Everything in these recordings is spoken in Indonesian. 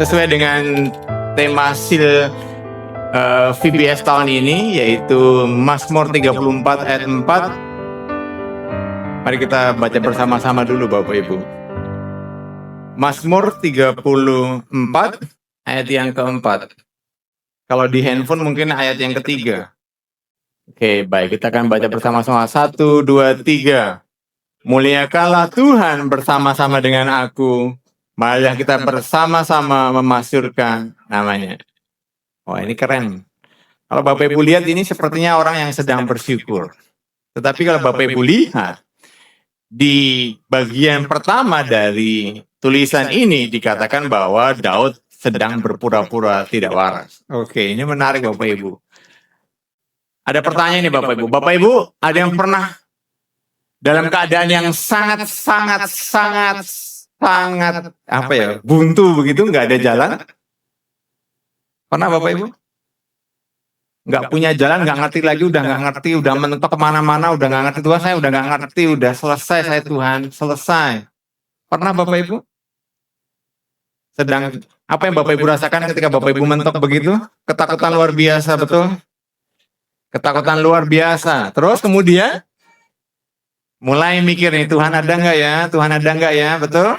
sesuai dengan tema SEAL VBS tahun ini, yaitu Mazmur 34 ayat 4. Mari kita baca bersama-sama dulu Bapak Ibu. Mazmur 34 ayat yang keempat. Kalau di handphone mungkin ayat yang ketiga. Oke, baik, kita akan baca bersama-sama. 1, 2, 3. Muliakanlah Tuhan bersama-sama dengan aku. Marilah kita bersama-sama memasyurkan namanya. Wah, ini keren. Kalau Bapak Ibu lihat, ini sepertinya orang yang sedang bersyukur. Tetapi kalau Bapak Ibu lihat, di bagian pertama dari tulisan ini dikatakan bahwa Daud sedang berpura-pura tidak waras. Oke, ini menarik Bapak Ibu. Ada pertanyaan nih Bapak Ibu. Bapak Ibu, ada yang pernah dalam keadaan yang sangat apa ya, buntu begitu, nggak ada jalan? Pernah Bapak Ibu? Nggak punya jalan, nggak ngerti lagi, udah nggak ngerti, udah mentok kemana-mana, udah nggak ngerti Tuhan, saya udah nggak ngerti, udah selesai saya Tuhan, selesai. Pernah Bapak Ibu? Sedang apa yang Bapak Ibu rasakan ketika Bapak Ibu mentok begitu? Ketakutan luar biasa, betul? Ketakutan luar biasa. Terus kemudian mulai mikir nih, Tuhan ada nggak ya? Tuhan ada nggak ya? Betul?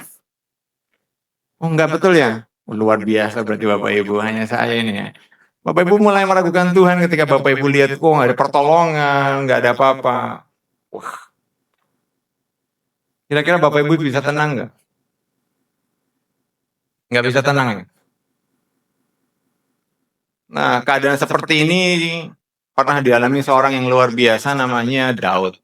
Oh nggak betul ya? Luar biasa berarti Bapak Ibu, hanya saya ini ya. Bapak Ibu mulai meragukan Tuhan ketika Bapak Ibu lihat, kok nggak ada pertolongan, nggak ada apa-apa. Wah. Kira-kira Bapak Ibu bisa tenang nggak? Nggak bisa tenang ya? Nah, keadaan seperti ini pernah dialami seorang yang luar biasa namanya Daud.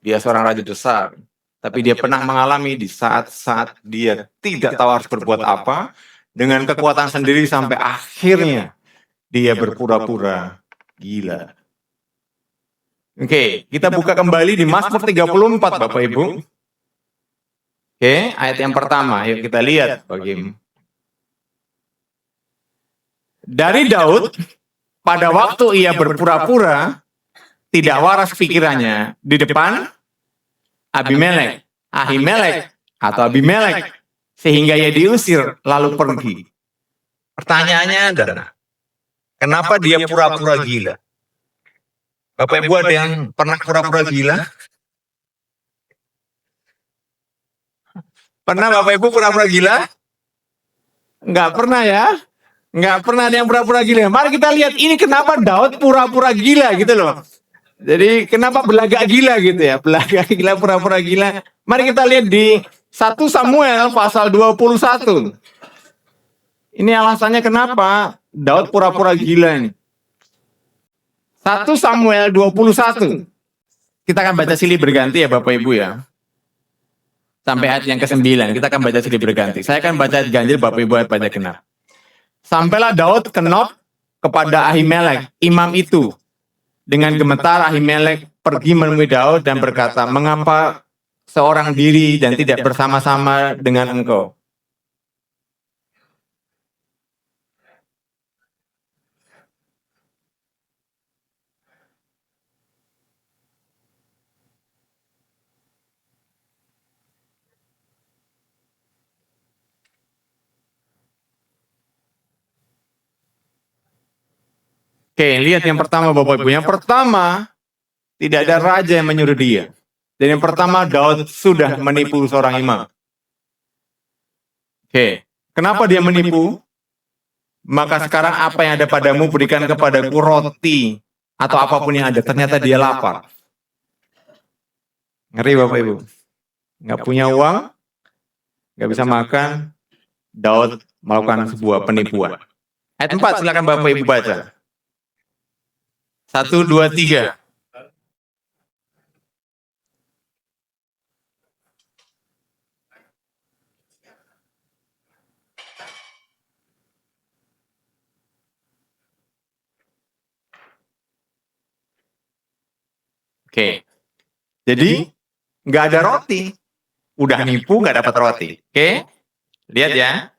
Dia seorang raja besar. Tapi dia pernah mengalami di saat-saat dia tidak tahu harus berbuat apa, dengan kekuatan sendiri sampai akhirnya dia berpura-pura gila. Oke, kita buka kembali di Mazmur 34 Bapak Ibu. Oke, ayat yang pertama, yuk kita lihat bagaimana. Dari Daud, pada waktu ia berpura-pura tidak waras pikirannya di depan Ahimelek atau Abimelek, sehingga ia diusir lalu pergi. Pertanyaannya adalah, kenapa dia pura-pura gila? Bapak Ibu ada yang pernah pura-pura gila? Pernah Bapak Ibu pura-pura gila? Enggak pernah ya? Enggak pernah ada yang pura-pura gila. Mari kita lihat ini kenapa Daud pura-pura gila gitu loh. Jadi kenapa belagak gila gitu ya? Belagak gila, pura-pura gila. Mari kita lihat di 1 Samuel pasal 21. Ini alasannya kenapa Daud pura-pura gila nih. 1 Samuel 21. Kita akan baca silih berganti ya Bapak Ibu ya. Sampai ayat yang ke-9 kita akan baca silih berganti. Saya akan baca ayat ganjil, Bapak Ibu ayat baca genap. Sampailah Daud ke Nob kepada Ahimelek, imam itu. Dengan gemetar Ahimelek pergi menemui Daud dan berkata, mengapa seorang diri dan tidak bersama-sama dengan engkau? Oke, lihat yang pertama Bapak Ibu. Yang pertama, tidak ada raja yang menyuruh dia. Dan yang pertama, Daud sudah menipu seorang imam. Oke, kenapa dia menipu? Maka sekarang apa yang ada padamu berikan kepadaku roti atau apapun yang ada. Ternyata dia lapar. Ngeri Bapak Ibu. Nggak punya uang, nggak bisa makan. Daud melakukan sebuah penipuan. Ayat 4, silakan Bapak Ibu baca. 1, 2, 3. Oke, jadi nggak ada roti, udah nipu nggak dapat roti. Oke, lihat ya.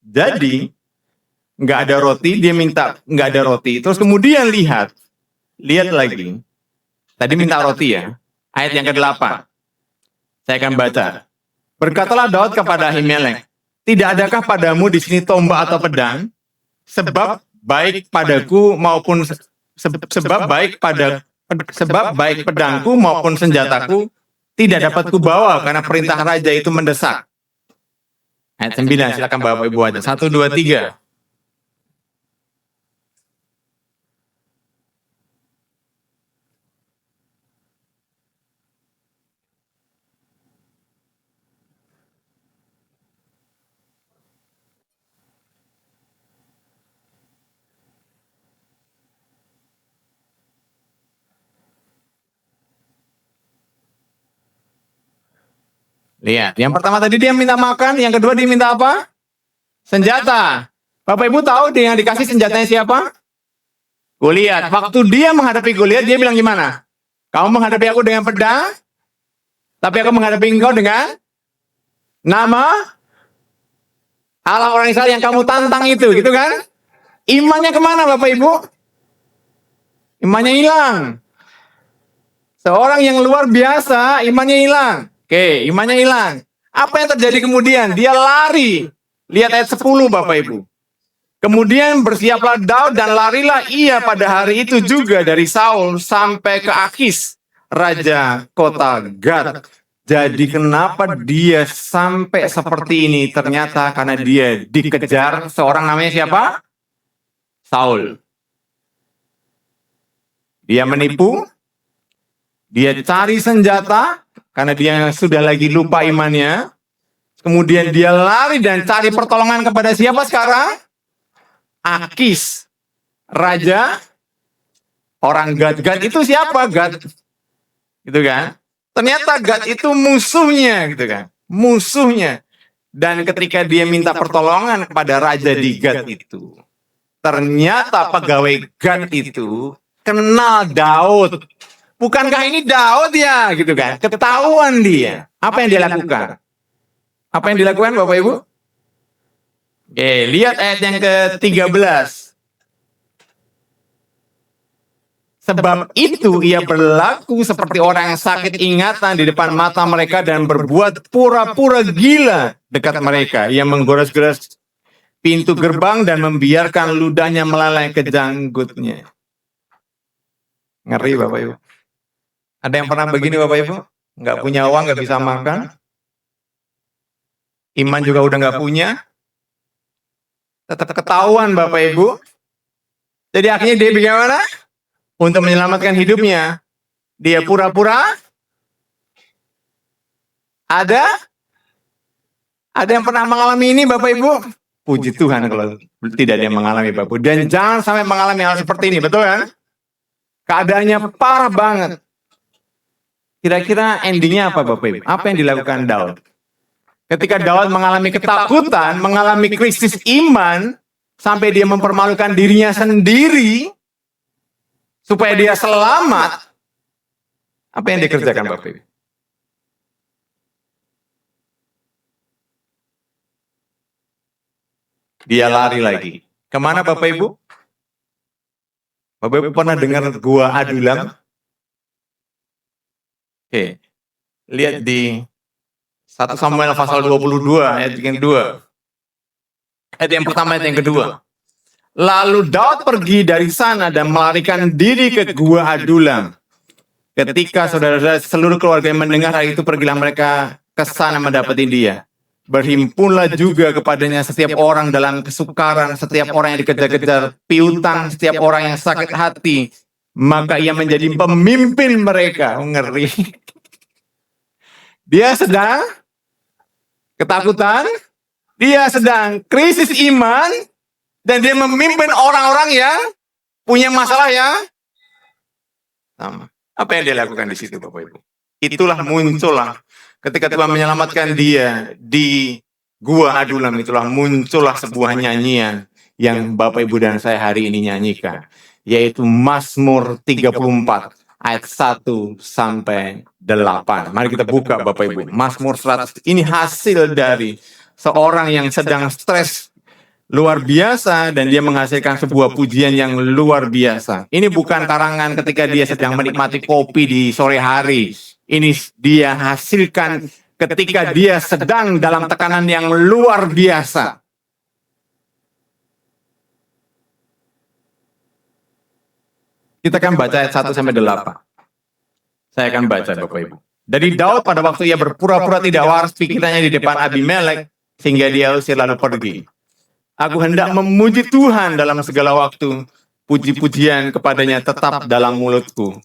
Jadi nggak ada roti, dia minta nggak ada roti. Terus kemudian lihat lagi. Tadi minta roti ya. Ayat yang ke-8. Saya akan baca. Berkatalah Daud kepada Ahimelek, tidak adakah padamu di sini tombak atau pedang? Sebab baik padaku maupun sebab baik pedangku maupun senjataku tidak dapat kubawa karena perintah raja itu mendesak. Ayat 9, silakan Bapak Ibu aja. 1, 2, 3. Lihat, yang pertama tadi dia minta makan, yang kedua dia minta apa? Senjata. Bapak Ibu tahu dia yang dikasih senjatanya siapa? Goliat. Waktu dia menghadapi Goliat, dia bilang gimana? Kamu menghadapi aku dengan pedang, tapi aku menghadapi engkau dengan nama Allah orang Israel yang kamu tantang itu, gitu kan? Imannya kemana Bapak Ibu? Imannya hilang. Seorang yang luar biasa, imannya hilang. Oke, imannya hilang. Apa yang terjadi kemudian? Dia lari. Lihat ayat 10 Bapak Ibu. Kemudian bersiaplah Daud dan larilah ia pada hari itu juga dari Saul sampai ke Akis, raja kota Gad. Jadi kenapa dia sampai seperti ini? Ternyata karena dia dikejar seorang namanya siapa? Saul. Dia menipu, dia cari senjata, karena dia sudah lagi lupa imannya. Kemudian dia lari dan cari pertolongan kepada siapa sekarang? Akis, raja orang Gad. Gad itu siapa? Gad, gitu kan? Ternyata Gad itu musuhnya, gitu kan? Musuhnya. Dan ketika dia minta pertolongan kepada raja di Gad itu, ternyata pegawai Gad itu kenal Daud. Bukankah ini Daud ya, gitu kan? Ketahuan dia. Apa yang dia lakukan? Apa yang dilakukan Bapak Ibu? Oke, lihat ayat yang ke-13. Sebab itu ia berlaku seperti orang yang sakit ingatan di depan mata mereka dan berbuat pura-pura gila dekat mereka. Ia menggores-gores pintu gerbang dan membiarkan ludahnya melalai ke janggutnya. Ngeri Bapak Ibu. Ada yang pernah begini Bapak Ibu? Nggak punya uang, nggak bisa makan. Iman juga udah nggak punya. Tetap ketahuan Bapak Ibu. Jadi akhirnya dia bagaimana? Untuk menyelamatkan hidupnya, dia pura-pura. Ada yang pernah mengalami ini Bapak Ibu? Puji Tuhan kalau tidak ada yang mengalami Bapak Ibu. Dan jangan sampai mengalami hal seperti ini, betul kan? Keadaannya parah banget. Kira-kira endingnya apa Bapak Ibu? Apa yang dilakukan Daud? Ketika Daud mengalami ketakutan, mengalami krisis iman, sampai dia mempermalukan dirinya sendiri, supaya dia selamat, apa yang dikerjakan Bapak Ibu? Dia lari lagi. Kemana Bapak Ibu? Bapak Ibu pernah dengar Gua Adulam? Oke, lihat di 1 Samuel pasal 22 ayat yang kedua. Ayat yang pertama, ayat yang kedua. Lalu Daud pergi dari sana dan melarikan diri ke Gua Adulam. Ketika saudara-saudara seluruh keluarga yang mendengar hal itu, pergilah mereka ke sana mendapati dia. Berhimpunlah juga kepadanya setiap orang dalam kesukaran, setiap orang yang dikejar-kejar piutang, setiap orang yang sakit hati. Maka ia menjadi pemimpin mereka. Ngeri. Dia sedang ketakutan, dia sedang krisis iman, dan dia memimpin orang-orang yang punya masalah yang sama. Apa yang dia lakukan di situ Bapak Ibu? Itulah muncullah ketika Tuhan menyelamatkan dia di Gua Adulam, itulah muncullah sebuah nyanyian yang Bapak Ibu dan saya hari ini nyanyikan, yaitu Mazmur 34 ayat 1 sampai 8. Mari kita buka Bapak Ibu. Mazmur 100 ini hasil dari seorang yang sedang stres luar biasa dan dia menghasilkan sebuah pujian yang luar biasa. Ini bukan karangan ketika dia sedang menikmati kopi di sore hari. Ini dia hasilkan ketika dia sedang dalam tekanan yang luar biasa. Kita akan baca ayat 1 sampai 8. Saya akan baca, Bapak Ibu. Dari Daud pada waktu ia berpura-pura tidak waras pikirannya di depan Abimelek, sehingga dia usir lalu pergi. Aku hendak memuji Tuhan dalam segala waktu, puji-pujian kepadanya tetap dalam mulutku.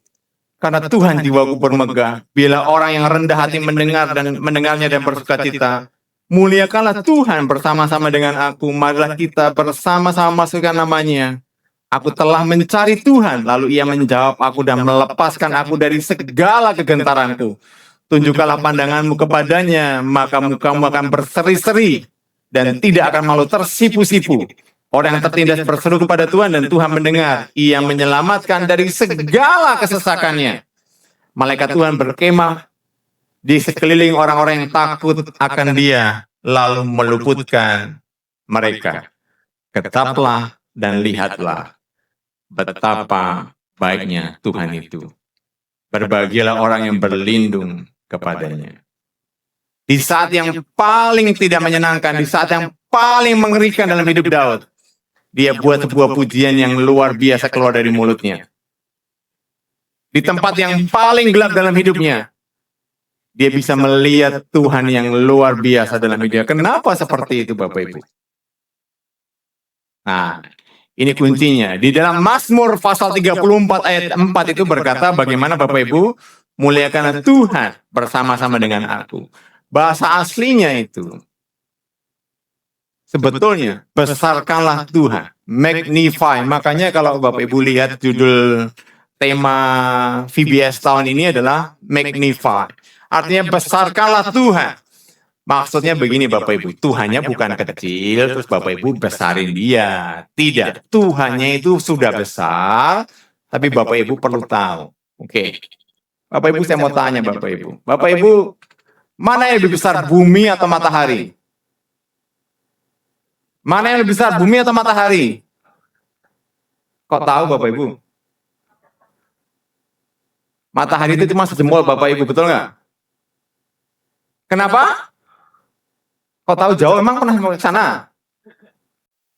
Karena Tuhan jiwaku bermegah, bila orang yang rendah hati mendengar dan mendengarnya dan bersukacita, muliakanlah Tuhan bersama-sama dengan aku, marilah kita bersama-sama masukkan namanya. Aku telah mencari Tuhan, lalu ia menjawab aku dan melepaskan aku dari segala kegentaranku. Tunjukkanlah pandanganmu kepadanya, maka mukamu akan berseri-seri dan tidak akan malu tersipu-sipu. Orang yang tertindas berseru kepada Tuhan dan Tuhan mendengar. Ia menyelamatkan dari segala kesesakannya. Malaikat Tuhan berkemah di sekeliling orang-orang yang takut akan dia, lalu meluputkan mereka. Tetaplah dan lihatlah betapa baiknya Tuhan itu. Berbahagialah orang yang berlindung kepadanya. Di saat yang paling tidak menyenangkan, di saat yang paling mengerikan dalam hidup Daud, dia buat sebuah pujian yang luar biasa keluar dari mulutnya. Di tempat yang paling gelap dalam hidupnya, dia bisa melihat Tuhan yang luar biasa dalam hidupnya. Kenapa seperti itu, Bapak Ibu? Nah, ini kuncinya. Di dalam Mazmur pasal 34 ayat 4 itu berkata, bagaimana Bapak Ibu? Muliakanlah Tuhan bersama-sama dengan aku. Bahasa aslinya itu, sebetulnya, besarkanlah Tuhan. Magnify. Makanya kalau Bapak Ibu lihat judul tema VBS tahun ini adalah Magnify. Artinya besarkanlah Tuhan. Maksudnya begini Bapak Ibu, Tuhannya bukan kecil, terus Bapak Ibu besarin dia. Tidak, Tuhannya itu sudah besar, tapi Bapak Ibu perlu tahu. Oke. Bapak Ibu saya mau tanya Bapak Ibu. Bapak Ibu, mana yang lebih besar, bumi atau matahari? Mana yang lebih besar, bumi atau matahari? Kok tahu Bapak Ibu? Matahari itu cuma sejempol Bapak Ibu, betul nggak? Kenapa? Kok tahu jauh, emang pernah mau ke sana?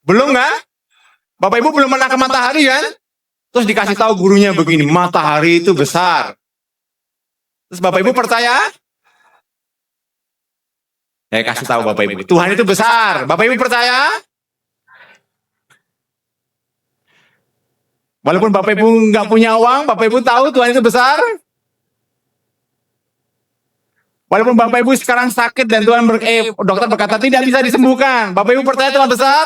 Belum kan? Bapak Ibu belum pernah ke matahari kan? Terus dikasih tahu gurunya begini, matahari itu besar. Terus Bapak Ibu percaya? Saya kasih tahu Bapak Ibu, Tuhan itu besar. Bapak Ibu percaya? Walaupun Bapak Ibu nggak punya uang, Bapak Ibu tahu Tuhan itu besar? Walaupun Bapak Ibu sekarang sakit dan Tuhan dokter berkata tidak bisa disembuhkan, Bapak Ibu percaya Tuhan besar?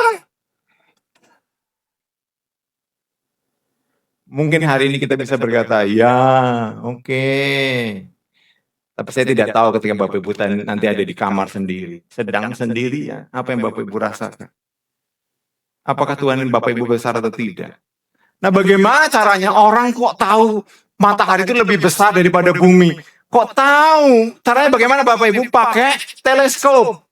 Mungkin hari ini kita bisa berkata, ya, oke. Tapi saya tidak tahu ketika Bapak Ibu nanti ada di kamar sendiri, sedang sendiri ya, apa yang Bapak Ibu rasakan? Apakah Tuhan Bapak Ibu besar atau tidak? Nah, bagaimana caranya orang kok tahu matahari itu lebih besar daripada bumi? Kok tahu? Caranya bagaimana Bapak Ibu? Pakai teleskop.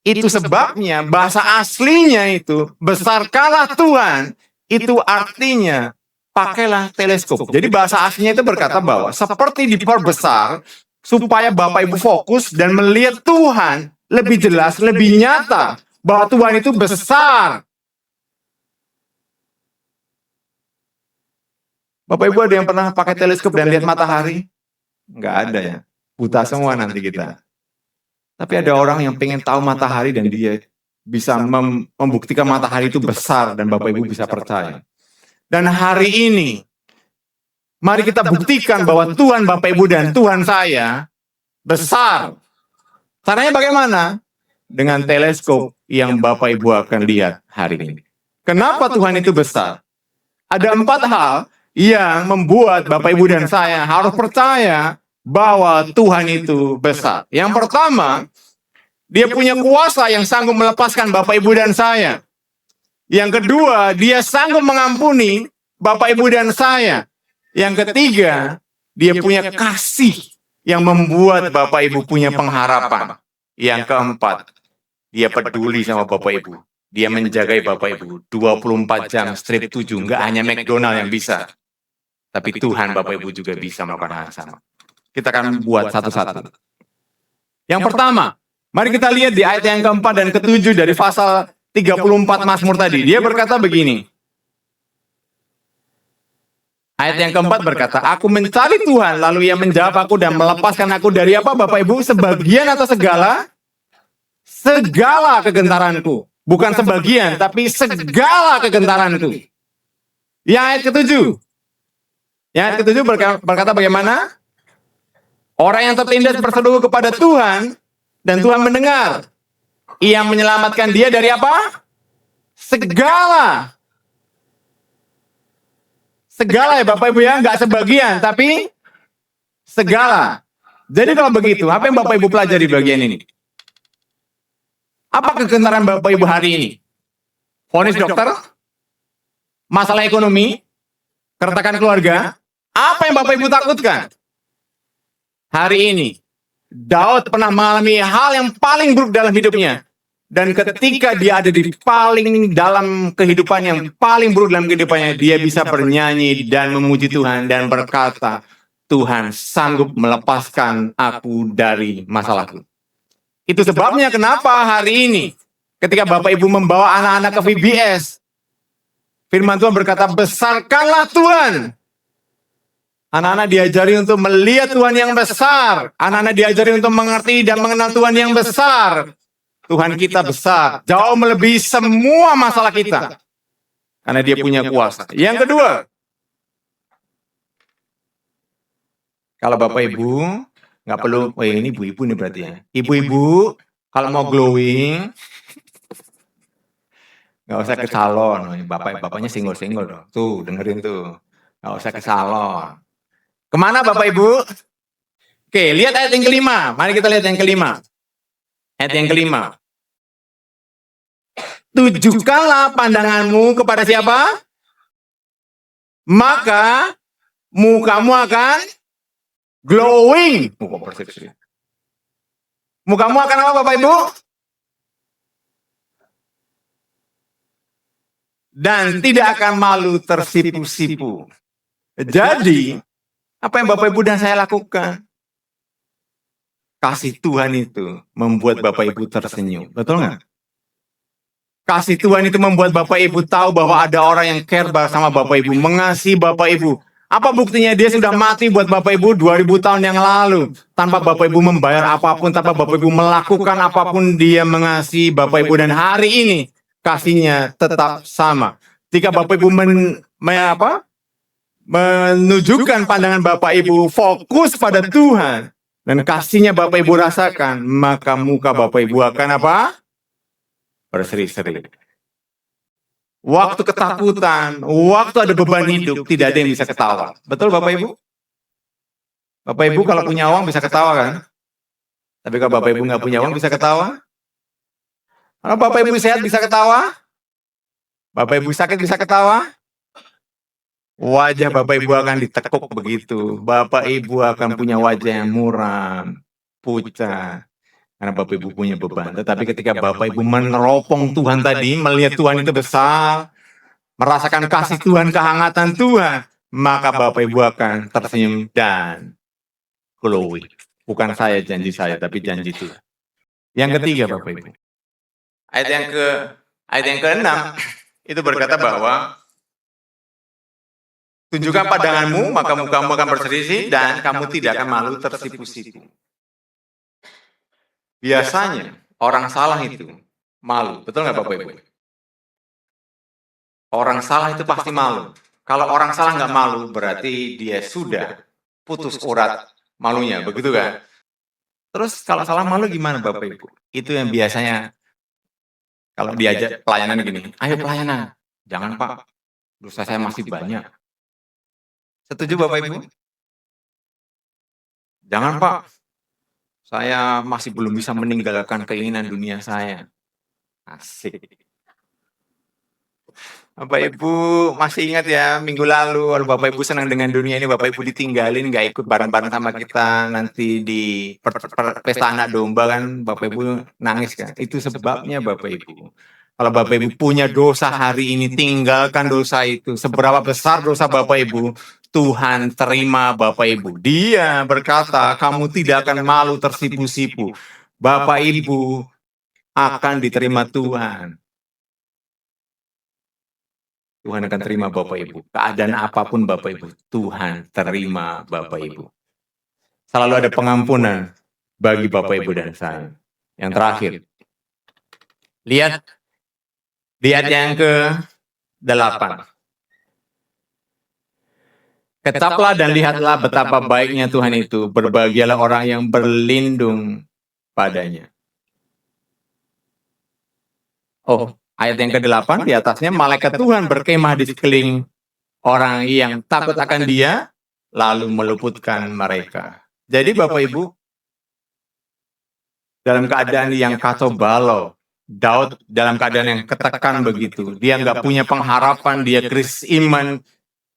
Itu sebabnya bahasa aslinya itu, besarkanlah Tuhan, itu artinya pakailah teleskop. Jadi bahasa aslinya itu berkata bahwa seperti diperbesar, supaya Bapak Ibu fokus dan melihat Tuhan lebih jelas, lebih nyata, bahwa Tuhan itu besar. Bapak Ibu ada yang pernah pakai teleskop dan lihat matahari? Nggak ada ya. Buta semua nanti kita. Tapi ada orang yang pengen tahu matahari dan dia bisa membuktikan matahari itu besar dan Bapak Ibu bisa percaya. Dan hari ini, mari kita buktikan bahwa Tuhan Bapak Ibu dan Tuhan saya besar. Caranya bagaimana? Dengan teleskop yang Bapak Ibu akan lihat hari ini. Kenapa Tuhan itu besar? Ada 4 hal yang membuat Bapak Ibu dan saya harus percaya bahwa Tuhan itu besar. Yang pertama, dia punya kuasa yang sanggup melepaskan Bapak Ibu dan saya. Yang kedua, dia sanggup mengampuni Bapak Ibu dan saya. Yang ketiga, dia punya kasih yang membuat Bapak Ibu punya pengharapan. Yang keempat, dia peduli sama Bapak Ibu. Dia menjagai Bapak Ibu 24 jam strip 7. Nggak hanya McDonald yang bisa. Tapi Tuhan Bapak Ibu juga bisa melakukan hal yang sama. Kita akan buat satu-satu. Yang pertama, mari kita lihat di ayat yang keempat dan ketujuh dari pasal 34 Mazmur tadi. Dia berkata begini. Ayat yang keempat berkata, aku mencari Tuhan, lalu Ia menjawab aku dan melepaskan aku dari apa, Bapak Ibu? Sebagian atau segala? Segala kegentaranku. Bukan sebagian, tapi segala kegentaranku. Yang ayat ketujuh. Yang ayat ketujuh berkata bagaimana? Orang yang tertindas berseru kepada Tuhan, dan Tuhan mendengar. Ia menyelamatkan dia dari apa? Segala. Segala ya Bapak Ibu ya, nggak sebagian, tapi segala. Jadi kalau begitu, apa yang Bapak Ibu pelajari bagian ini? Apa kegentaran Bapak Ibu hari ini? Vonis dokter? Masalah ekonomi? Keretakan keluarga? Apa yang Bapak Ibu takutkan? Hari ini, Daud pernah mengalami hal yang paling buruk dalam hidupnya. Dan ketika dia ada di paling dalam kehidupan yang paling buruk dalam kehidupannya, dia bisa bernyanyi dan memuji Tuhan dan berkata, Tuhan sanggup melepaskan aku dari masalahku. Itu sebabnya kenapa hari ini ketika Bapak Ibu membawa anak-anak ke VBS, firman Tuhan berkata, besarkanlah Tuhan. Anak-anak diajari untuk melihat Tuhan yang besar. Anak-anak diajari untuk mengerti dan mengenal Tuhan yang besar. Tuhan kita besar, jauh melebihi semua masalah kita. Karena dia punya kuasa. Yang kedua, kalau Bapak Ibu, nggak perlu, oh ini ibu-ibu nih berarti ya. Ibu-ibu, kalau mau glowing, nggak usah ke salon. Bapaknya single-single dong. Tuh, dengerin tuh. Nggak usah ke salon. Kemana Bapak Ibu? Oke, lihat ayat yang kelima. Mari kita lihat yang kelima. Ayat yang kelima. Tujukanlah pandanganmu kepada siapa? Maka mukamu akan glowing. Mukamu akan apa Bapak Ibu? Dan tidak akan malu tersipu-sipu. Jadi, apa yang Bapak Ibu dan saya lakukan? Kasih Tuhan itu membuat Bapak Ibu tersenyum. Betul nggak? Kasih Tuhan itu membuat Bapak Ibu tahu bahwa ada orang yang care sama Bapak Ibu, mengasihi Bapak Ibu. Apa buktinya? Dia sudah mati buat Bapak Ibu 2000 tahun yang lalu. Tanpa Bapak Ibu membayar apapun, tanpa Bapak Ibu melakukan apapun, dia mengasihi Bapak Ibu. Dan hari ini kasihnya tetap sama. Jika Bapak Ibu menunjukkan pandangan Bapak Ibu fokus pada Tuhan, dan kasihnya Bapak Ibu rasakan, maka muka Bapak Ibu akan apa? Berseri-seri. Waktu ketakutan, waktu ada beban hidup, tidak ada yang bisa ketawa. Betul Bapak Ibu? Bapak Ibu kalau punya uang bisa ketawa kan? Tapi kalau Bapak Ibu nggak punya uang bisa ketawa? Kalau Bapak Ibu sehat bisa ketawa? Bapak Ibu sakit bisa ketawa? Wajah Bapak Ibu akan ditekuk begitu. Bapak Ibu akan punya wajah yang muram, pucat. Karena Bapak Ibu punya beban. Tetapi ketika Bapak Ibu meneropong Tuhan tadi, melihat Tuhan itu besar, merasakan kasih Tuhan, kehangatan Tuhan, maka Bapak Ibu akan tersenyum dan glowing. Bukan saya janji saya, tapi janji Tuhan. Yang ketiga Bapak Ibu. Ayat yang ke-6 itu berkata bahwa tunjukkan pandanganmu, maka mukamu akan berseri-seri dan kamu tidak akan malu tersipu-sipu. Biasanya orang salah itu malu, betul nggak Bapak Ibu? Orang salah itu pasti malu. Kalau orang salah nggak malu, berarti dia sudah putus urat malunya, begitu kan? Terus kalau salah malu gimana Bapak Ibu? Itu yang biasanya kalau diajak pelayanan gini, ayo pelayanan, jangan Pak, dosa saya masih banyak. Setuju Bapak Ibu? Jangan Pak, saya masih belum bisa meninggalkan keinginan dunia saya. Asik. Bapak Ibu masih ingat ya minggu lalu, kalau Bapak Ibu senang dengan dunia ini, Bapak Ibu ditinggalin, nggak ikut bareng-bareng sama kita nanti di pesta anak domba kan, Bapak Ibu nangis kan. Itu sebabnya Bapak Ibu. Kalau Bapak Ibu punya dosa hari ini, tinggalkan dosa itu. Seberapa besar dosa Bapak Ibu, Tuhan terima Bapak Ibu. Dia berkata, kamu tidak akan malu tersipu-sipu. Bapak Ibu akan diterima Tuhan. Tuhan akan terima Bapak Ibu. Keadaan apapun Bapak Ibu, Tuhan terima Bapak Ibu. Selalu ada pengampunan bagi Bapak Ibu dan saya. Yang terakhir, lihat yang ke-8. Tetaplah dan lihatlah betapa baiknya Tuhan itu. Berbahagialah orang yang berlindung padanya. Oh, ayat yang ke-8 di atasnya, malaikat Tuhan berkemah di sekeliling orang yang takut akan Dia, lalu meluputkan mereka. Jadi Bapak Ibu, dalam keadaan yang kacau balau, Daud dalam keadaan yang ketekan begitu. Dia nggak punya pengharapan, dia krisis iman.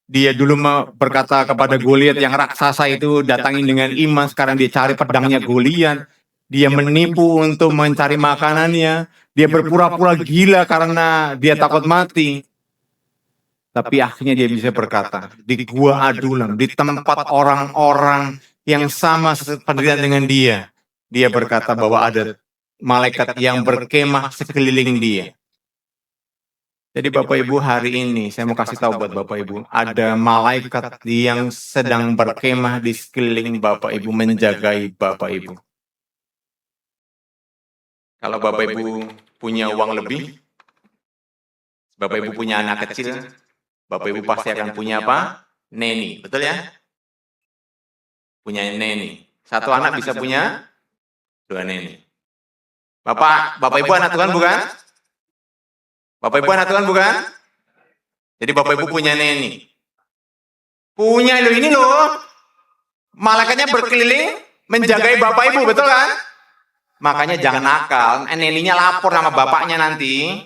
Dia dulu berkata kepada Goliat yang raksasa itu, datangin dengan iman, sekarang dia cari pedangnya Goliat. Dia menipu untuk mencari makanannya. Dia berpura-pura gila karena dia takut mati. Tapi akhirnya dia bisa berkata, di gua Adulam, di tempat orang-orang yang sama penderitaan dengan dia berkata bahwa ada malaikat yang berkemah sekeliling dia. Jadi Bapak Ibu, hari ini saya mau kasih tahu buat Bapak Ibu, ada malaikat yang sedang berkemah di sekeliling Bapak Ibu, menjagai Bapak Ibu. Kalau Bapak Ibu punya uang lebih, Bapak Ibu punya anak kecil, Bapak Ibu pasti akan punya apa? Neni, betul ya? Punya neni. Satu anak bisa punya 2 neni. Bapak Ibu anak Tuhan bukan? Bapak Ibu anak Tuhan bukan? Jadi Bapak Ibu punya neni. Punya lo ini loh. Malaikatnya berkeliling menjagai Bapak Ibu, betul kan? Makanya jangan nakal, neninya lapor sama bapaknya nanti.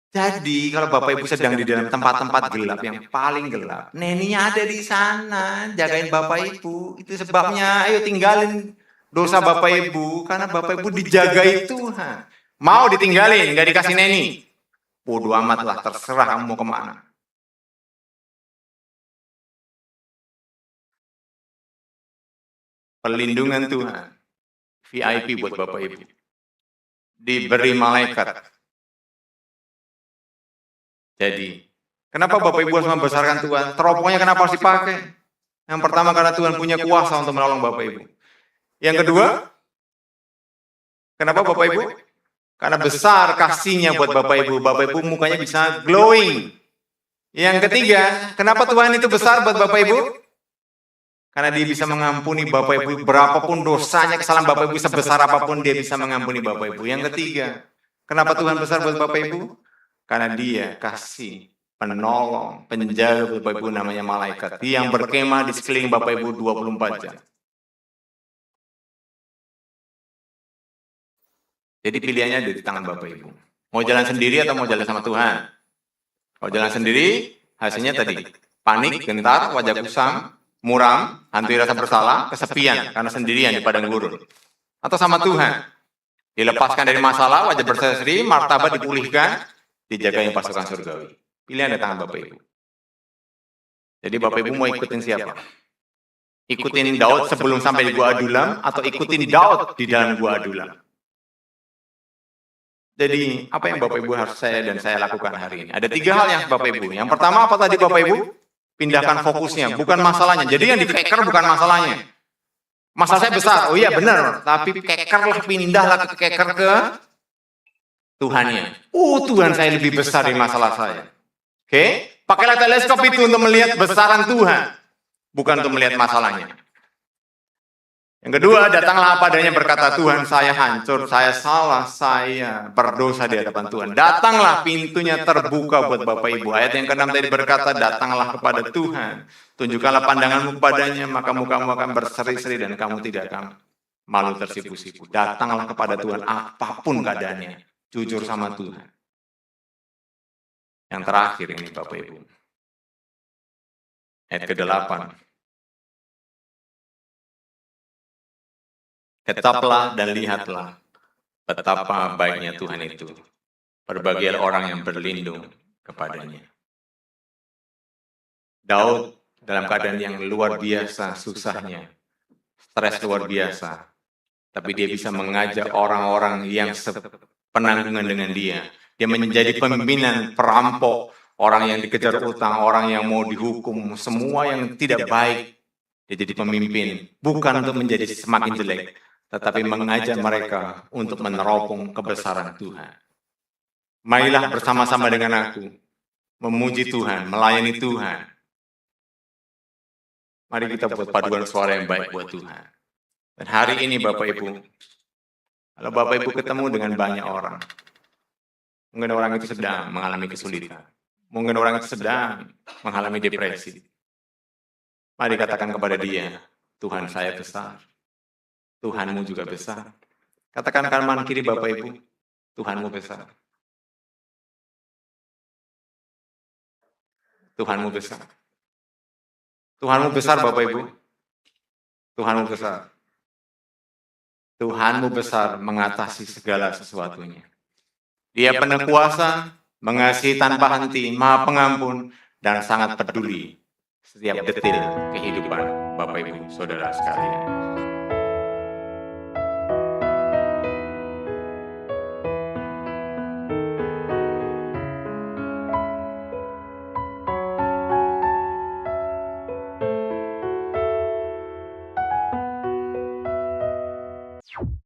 Jadi kalau Bapak Ibu sedang di dalam tempat-tempat gelap yang paling gelap, neninya ada di sana, jagain Bapak Ibu. Itu sebabnya, ayo tinggalin dosa Bapak Ibu, karena Bapak Ibu dijagai Tuhan. Mau ditinggalin, gak dikasih neni? Bodoh amat lah, terserah kamu mau kemana. Perlindungan Tuhan, VIP buat Bapak Ibu. Diberi malaikat. Jadi, kenapa Bapak Ibu harus membesarkan Tuhan? Teropongnya kenapa harus dipakai? Yang pertama karena Tuhan punya kuasa untuk menolong Bapak Ibu. Yang kedua, kenapa Bapak Ibu? Karena besar kasihnya buat Bapak Ibu. Bapak Ibu mukanya bisa glowing. Yang ketiga, kenapa Tuhan itu besar buat Bapak Ibu? Karena dia bisa mengampuni Bapak Ibu. Berapapun dosanya, kesalahan Bapak Ibu, sebesar apapun dia bisa mengampuni Bapak Ibu. Yang ketiga, kenapa Tuhan besar buat Bapak Ibu? Karena dia kasih penolong, penjaga Bapak Ibu namanya malaikat. Yang berkemah di sekeliling Bapak Ibu 24 jam. Jadi pilihannya ada di tangan Bapak Ibu. Mau jalan sendiri atau mau jalan sama Tuhan? Kalau jalan sendiri, hasilnya tadi, panik, gentar, wajah kusam, muram, hantui rasa bersalah, kesepian, karena sendirian di padang gurun. Atau sama Tuhan, dilepaskan dari masalah, wajah berseri, martabat dipulihkan, dijagain pasukan surgawi. Pilihan di tangan Bapak Ibu. Jadi Bapak Ibu mau ikutin siapa? Ikutin Daud sebelum sampai di Gua Adulam, atau ikutin Daud di dalam Gua Adulam? Jadi, apa yang Bapak Ibu harus saya lakukan hari ini? Ada 3 hal yang Bapak Ibu. Yang pertama apa tadi Bapak Ibu? Pindahkan fokusnya, bukan masalahnya. Jadi yang dikeker bukan masalahnya. Masalah saya besar, oh iya benar. Tapi kekerlah, pindahlah ke keker ke Tuhannya. Oh Tuhan saya lebih besar dari masalah saya. Oke? Pakailah teleskop itu untuk melihat besaran Tuhan. Bukan untuk melihat masalahnya. Yang kedua, datanglah apa adanya berkata, Tuhan saya hancur, saya salah, saya berdosa di hadapan Tuhan. Datanglah, pintunya terbuka buat Bapak Ibu. Ayat yang ke-6 tadi berkata, datanglah kepada Tuhan. Tunjukkanlah pandanganmu kepadanya, maka mukamu akan berseri-seri dan kamu tidak akan malu tersipu-sipu. Datanglah kepada Tuhan apapun keadaannya. Jujur sama Tuhan. Yang terakhir ini Bapak Ibu. Ayat ke-8. Tetaplah dan lihatlah betapa baiknya Tuhan itu. Berbahagialah orang yang berlindung kepadanya. Daud dalam keadaan yang luar biasa susahnya, stres luar biasa, tapi dia bisa mengajak orang-orang yang sepenanggungan dengan dia. Dia menjadi pimpinan perampok, orang yang dikejar utang, orang yang mau dihukum, semua yang tidak baik. Dia jadi pemimpin, bukan untuk menjadi semakin jelek, tetapi mengajak mereka untuk meneropong kebesaran Tuhan. Marilah bersama-sama dengan aku, memuji Tuhan, melayani Tuhan. Mari kita buat paduan suara yang baik buat Tuhan. Dan hari ini Bapak Ibu, kalau Bapak Ibu ketemu dengan banyak orang, mungkin orang itu sedang mengalami kesulitan, mungkin orang itu sedang mengalami depresi. Mari katakan kepada dia, Tuhan saya besar, Tuhanmu juga besar. Katakan kanan kiri Bapak Ibu, Tuhanmu besar. Tuhanmu besar. Tuhanmu besar Bapak Ibu. Tuhanmu besar. Tuhanmu besar mengatasi segala sesuatunya. Dia penuh kuasa, mengasihi tanpa henti, maha pengampun, dan sangat peduli setiap detil kehidupan Bapak Ibu Saudara sekalian.